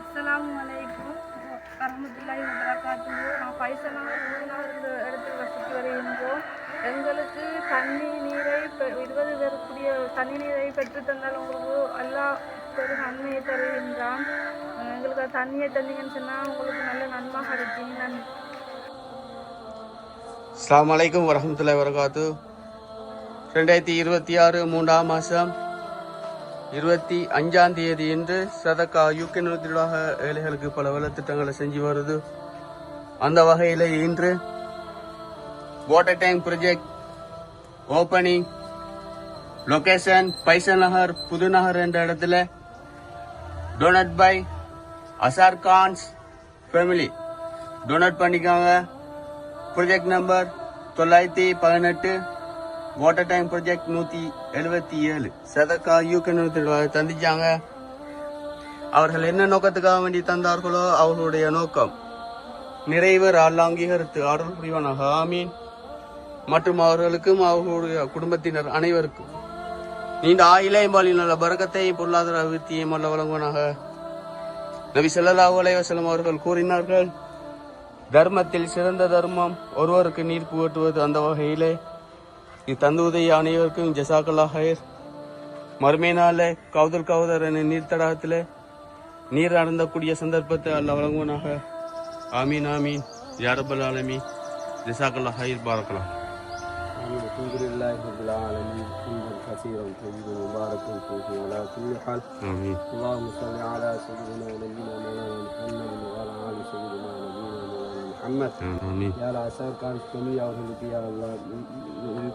அஸ்ஸலாமுஅலைக்கும் வரஹ்மத்துல்லாஹி வபரகாத்துஹு. நான் பைசலாக இந்த இடத்தில் வசித்து வருகின்றோம். எங்களுக்கு தண்ணி நீரை 20 பேருக்குரிய தண்ணி நீரை பெற்றுத்தந்தால் உங்களுக்கு அல்லாஹ் பெரும் நன்மையை தருகின்றான். எங்களுக்கு தண்ணியை தந்தீங்கன்னு சொன்னால் உங்களுக்கு நல்ல நன்மை கிடைக்கும். நன்றி. அஸ்ஸலாமு அலைக்கும் வரஹ்மத்துல்லாஹி வபரகாத்துஹு. 2026 3ஆம் மாதம் 25ஆம் தேதி இன்று சதக்கா யூகே நிறுவனத்திற்காக ஏழைகளுக்கு பல வளத்திட்டங்களை செஞ்சு வருது. அந்த வகையில் இன்று water tank project opening location Faisal Nagar Pudhunagar என்ற இடத்துல donate by Azhar Khan's family donate பண்ணிக்காங்க. Project number 918 water tank project 177 சதக்கா யூகே நிறுவனத்திற்காக தந்திச்சாங்க. அவர்கள் என்ன நோக்கத்துக்காக வேண்டி தந்தார்களோ அவர்களுடைய நோக்கம் நிறைவேற அல்லாஹ் அங்கீகரித்து அருள் புரிவானாக. ஆமீன். மற்றும் அவர்களுக்கும் அவர்களுடைய குடும்பத்தினர் அனைவருக்கும் நீண்ட ஆயிலையும் பாலில் நல்ல பரக்கத்தையும் பொருளாதார அபிவிருத்தியையும் அல்ல வழங்குவனாக. நபி ஸல்லல்லாஹு அலைஹி வஸல்லம் அவர்கள் கூறினார்கள், தர்மத்தில் சிறந்த தர்மம் ஒருவருக்கு நீர் புகட்டுவது. அந்த வகையிலே தந்துவதைய அனைவருக்கும் ஜஸாக்கல்லாஹ் ஹைர். மறுமையினால கவுதர் என நீர் தடாகத்தில் நீர் அருந்தக்கூடிய சந்தர்ப்பத்தை அல்லாஹ் வழங்குவனாக. ஆமீன் ஆமீன் யா ரப்பல் ஆலமீன். ஜஸாக்கல்லாஹ் ஹைர். பாரக்கல்லாஹ். அல்ஹம்துலில்லாஹி ரப்பில் ஆலமீன். ஹம்தன் கஸீரன் தய்யிபன் முபாரக்கன் ஃபீஹி வலா குல்லி ஹால். ஆமீன். அல்லாஹும்ம ஸல்லி அலா ஸய்யிதினா வ நபியினா மௌலானா முஹம்மத் வ அலா ஆலி ஸய்யிதினா நபியினா மௌலானா முஹம்மத். ஆமீன். யா அசார் கான் ஃபேமிலி அவர்களுக்கு யா அல்லாஹ்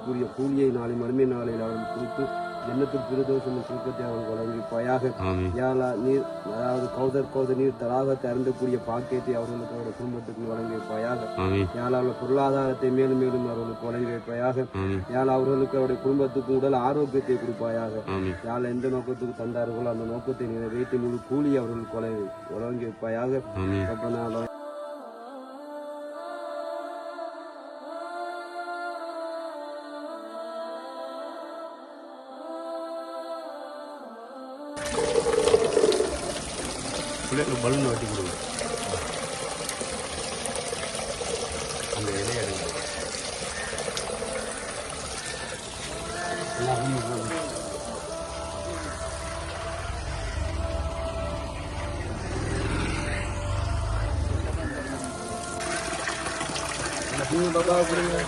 கூறிய கூலியை நாளை மறுமை நாளில் அவர்கள் குறித்து ஜன்னத்துல் ஃபிர்தௌஸ் சுருக்கத்தை அவர்கள் வழங்கிப்பாயாக. யா அல்லாஹ் நீர் அதாவது கௌதர் நீர் தடாகத்தை அருந்தக்கூடிய பாக்கியத்தை அவர்களுக்கு அவருடைய குடும்பத்துக்கு வழங்கி வைப்பாயாக. யா அல்லாஹ் பொருளாதாரத்தை மேலும் மேலும் அவர்களுக்கு வழங்கி வைப்பாயாக. யா அல்லாஹ் அவர்களுக்கு அவருடைய குடும்பத்துக்கு உடல் ஆரோக்கியத்தை கொடுப்பாயாக. யா அல்லாஹ் எந்த நோக்கத்துக்கு தந்தார்களோ அந்த நோக்கத்தை நிறைவேற்றி முழு கூலி அவர்களுக்கு வழங்கி வைப்பாயாக. ரப்பனா பலூன் வெட்டி கொடுங்க. அந்த இலையை எடுங்க. பாபா கொடுங்க.